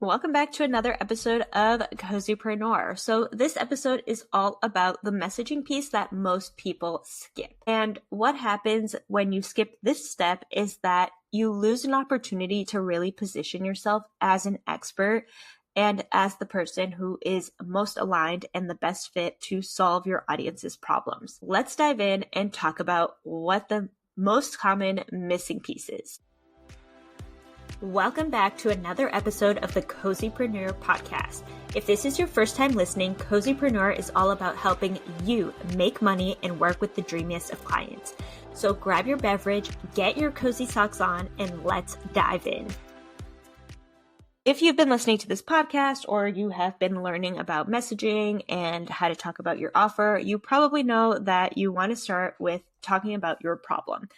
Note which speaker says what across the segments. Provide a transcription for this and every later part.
Speaker 1: Welcome back to another episode of Cozypreneur. So this episode is all about the messaging piece that most people skip. And what happens when you skip this step is that you lose an opportunity to really position yourself as an expert and as the person who is most aligned and the best fit to solve your audience's problems. Let's dive in and talk about what the most common missing piece is. Welcome back to another episode of the Cozypreneur podcast. If this is your first time listening, Cozypreneur is all about helping you make money and work with the dreamiest of clients. So grab your beverage, get your cozy socks on, and let's dive in. If you've been listening to this podcast or you have been learning about messaging and how to talk about your offer, you probably know that you want to start with talking about your problem.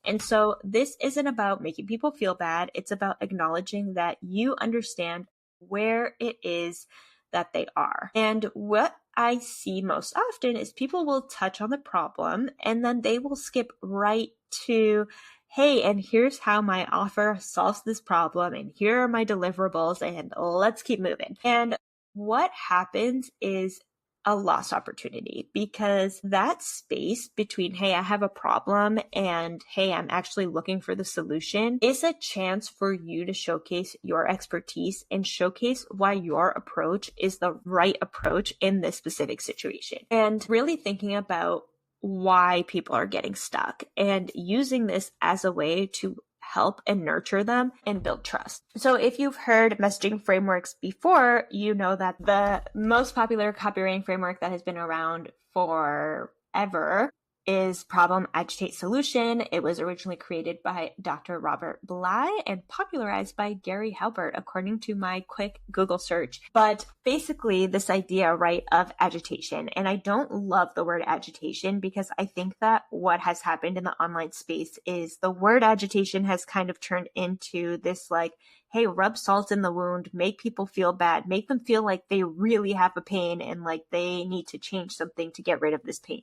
Speaker 1: And so this isn't about making people feel bad. It's about acknowledging that you understand where it is that they are. And what I see most often is people will touch on the problem and then they will skip right to, hey, and here's how my offer solves this problem. And here are my deliverables and let's keep moving. And what happens is a lost opportunity, because that space between, hey, I have a problem and hey, I'm actually looking for the solution is a chance for you to showcase your expertise and showcase why your approach is the right approach in this specific situation. And really thinking about why people are getting stuck and using this as a way to help and nurture them and build trust. So if you've heard messaging frameworks before, you know that the most popular copywriting framework that has been around forever is Problem, Agitate, Solution. It was originally created by Dr. Robert Bly and popularized by Gary Halbert, according to my quick Google search. But basically this idea, right, of agitation. And I don't love the word agitation because I think that what has happened in the online space is the word agitation has kind of turned into this like, hey, rub salt in the wound, make people feel bad, make them feel like they really have a pain and like they need to change something to get rid of this pain.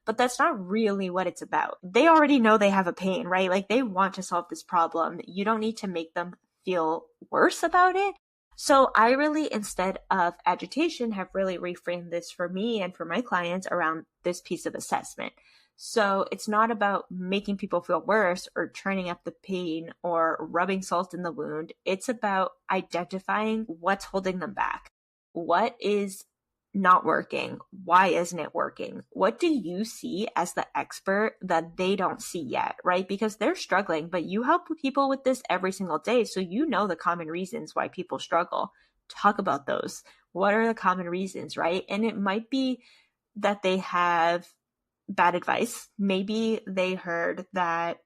Speaker 1: But that's not really what it's about. They already know they have a pain, right? Like they want to solve this problem. You don't need to make them feel worse about it. So I really, instead of agitation, have really reframed this for me and for my clients around this piece of assessment. So it's not about making people feel worse or turning up the pain or rubbing salt in the wound. It's about identifying what's holding them back. What is not working? Why isn't it working? What do you see as the expert that they don't see yet, right? Because they're struggling, but you help people with this every single day. So you know the common reasons why people struggle. Talk about those. What are the common reasons, right? And it might be that they have bad advice. Maybe they heard that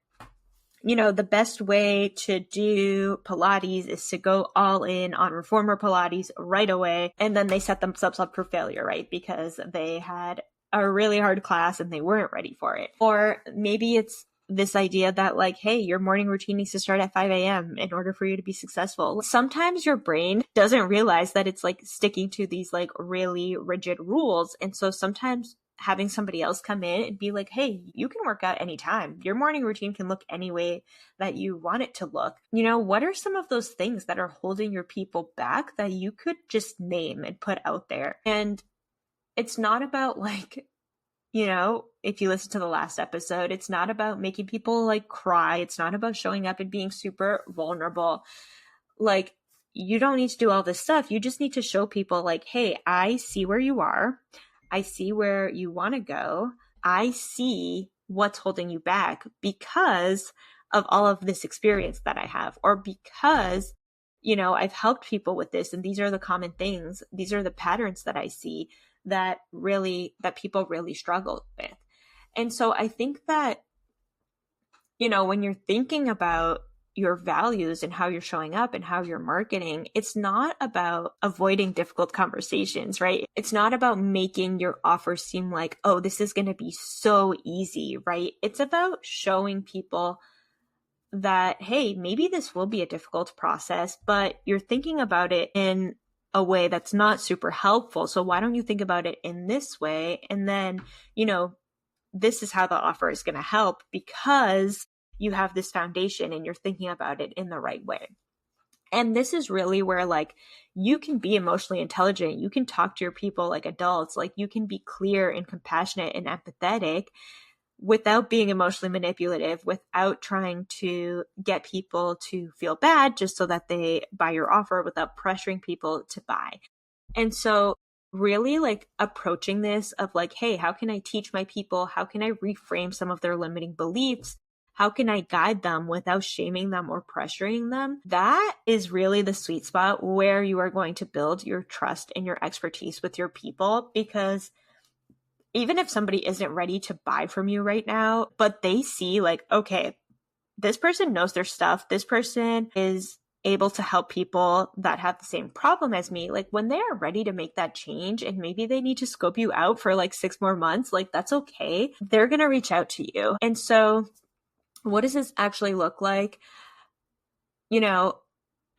Speaker 1: the best way to do Pilates is to go all in on reformer Pilates right away. And then they set themselves up for failure, right? Because they had a really hard class and they weren't ready for it. Or maybe it's this idea that like, hey, your morning routine needs to start at 5 a.m. in order for you to be successful. Sometimes your brain doesn't realize that it's like sticking to these like really rigid rules. And so sometimes having somebody else come in and be like, hey, you can work out anytime. Your morning routine can look any way that you want it to look. What are some of those things that are holding your people back that you could just name and put out there? And it's not about like, if you listen to the last episode, it's not about making people like cry. It's not about showing up and being super vulnerable. Like, you don't need to do all this stuff. You just need to show people like, hey, I see where you are. I see where you want to go. I see what's holding you back because of all of this experience that I have, or because, I've helped people with this. And these are the common things. These are the patterns that I see that people really struggle with. And so I think that, when you're thinking about your values and how you're showing up and how you're marketing, it's not about avoiding difficult conversations, right? It's not about making your offer seem like, oh, this is going to be so easy, right? It's about showing people that, hey, maybe this will be a difficult process, but you're thinking about it in a way that's not super helpful. So why don't you think about it in this way? And then, this is how the offer is going to help because you have this foundation and you're thinking about it in the right way. And this is really where like you can be emotionally intelligent. You can talk to your people like adults. Like you can be clear and compassionate and empathetic without being emotionally manipulative, without trying to get people to feel bad just so that they buy your offer, without pressuring people to buy. And so really like approaching this of like, hey, how can I teach my people? How can I reframe some of their limiting beliefs? How can I guide them without shaming them or pressuring them? That is really the sweet spot where you are going to build your trust and your expertise with your people. Because even if somebody isn't ready to buy from you right now, but they see like, okay, this person knows their stuff. This person is able to help people that have the same problem as me. Like when they are ready to make that change and maybe they need to scope you out for like 6 more months, like that's okay. They're going to reach out to you. And so what does this actually look like? You know,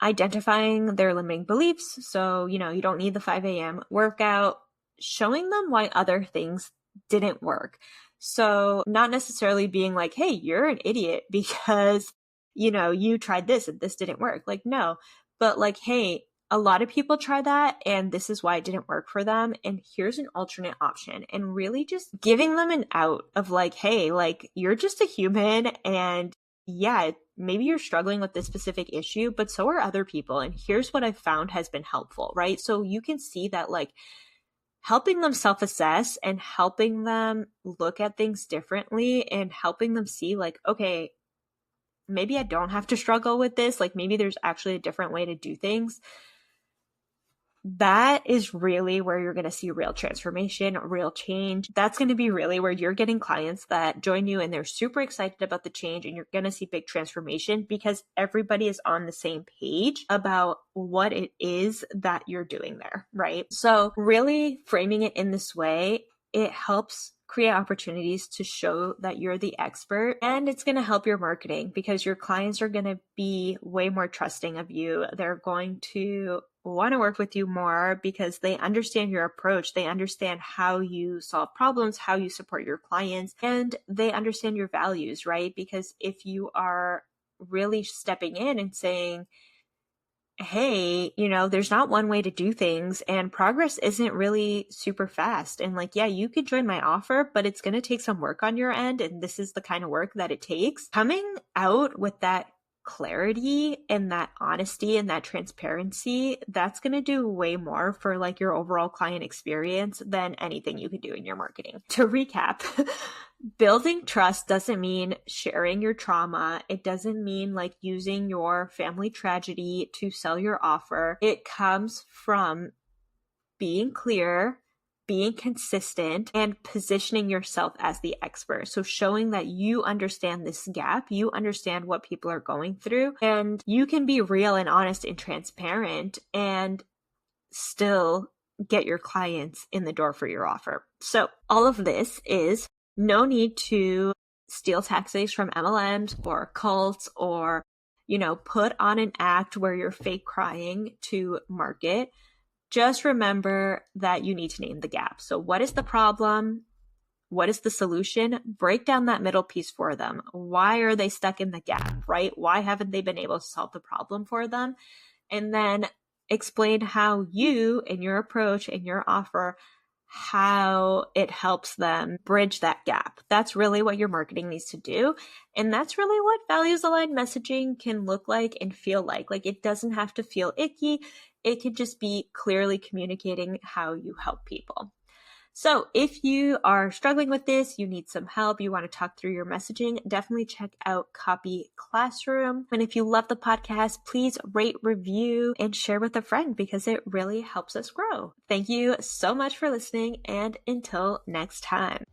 Speaker 1: identifying their limiting beliefs. So, you know, you don't need the 5 a.m. workout, showing them why other things didn't work. So not necessarily being like, hey, you're an idiot because, you know, you tried this and this didn't work. Like, no, but like, hey, a lot of people try that and this is why it didn't work for them. And here's an alternate option, and really just giving them an out of like, hey, like you're just a human and yeah, maybe you're struggling with this specific issue, but so are other people. And here's what I've found has been helpful, right? So you can see that like helping them self-assess and helping them look at things differently and helping them see like, okay, maybe I don't have to struggle with this. Like maybe there's actually a different way to do things. That is really where you're going to see real transformation, real change. That's going to be really where you're getting clients that join you and they're super excited about the change, and you're going to see big transformation because everybody is on the same page about what it is that you're doing there, right? So really framing it in this way, it helps create opportunities to show that you're the expert, and it's going to help your marketing because your clients are going to be way more trusting of you. They're going to want to work with you more because they understand your approach. They understand how you solve problems, how you support your clients, and they understand your values, right? Because if you are really stepping in and saying, hey, you know, there's not one way to do things and progress isn't really super fast. And like, yeah, you could join my offer, but it's going to take some work on your end. And this is the kind of work that it takes. Coming out with that clarity and that honesty and that transparency, that's going to do way more for like your overall client experience than anything you could do in your marketing. To recap, building trust doesn't mean sharing your trauma. It doesn't mean like using your family tragedy to sell your offer. It comes from being clear, being consistent, and positioning yourself as the expert. So showing that you understand this gap, you understand what people are going through, and you can be real and honest and transparent and still get your clients in the door for your offer. So all of this is no need to steal tactics from MLMs or cults or, you know, put on an act where you're fake crying to market. Just remember that you need to name the gap. So what is the problem? What is the solution? Break down that middle piece for them. Why are they stuck in the gap, right? Why haven't they been able to solve the problem for them? And then explain how you and your approach and your offer, how it helps them bridge that gap. That's really what your marketing needs to do. And that's really what values aligned messaging can look like and feel like. Like it doesn't have to feel icky. It can just be clearly communicating how you help people. So if you are struggling with this, you need some help, you want to talk through your messaging, definitely check out Copy Classroom. And if you love the podcast, please rate, review, and share with a friend because it really helps us grow. Thank you so much for listening, and until next time.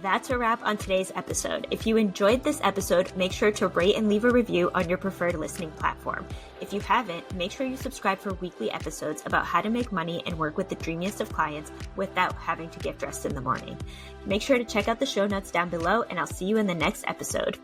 Speaker 1: That's a wrap on today's episode. If you enjoyed this episode, make sure to rate and leave a review on your preferred listening platform. If you haven't, make sure you subscribe for weekly episodes about how to make money and work with the dreamiest of clients without having to get dressed in the morning. Make sure to check out the show notes down below, and I'll see you in the next episode.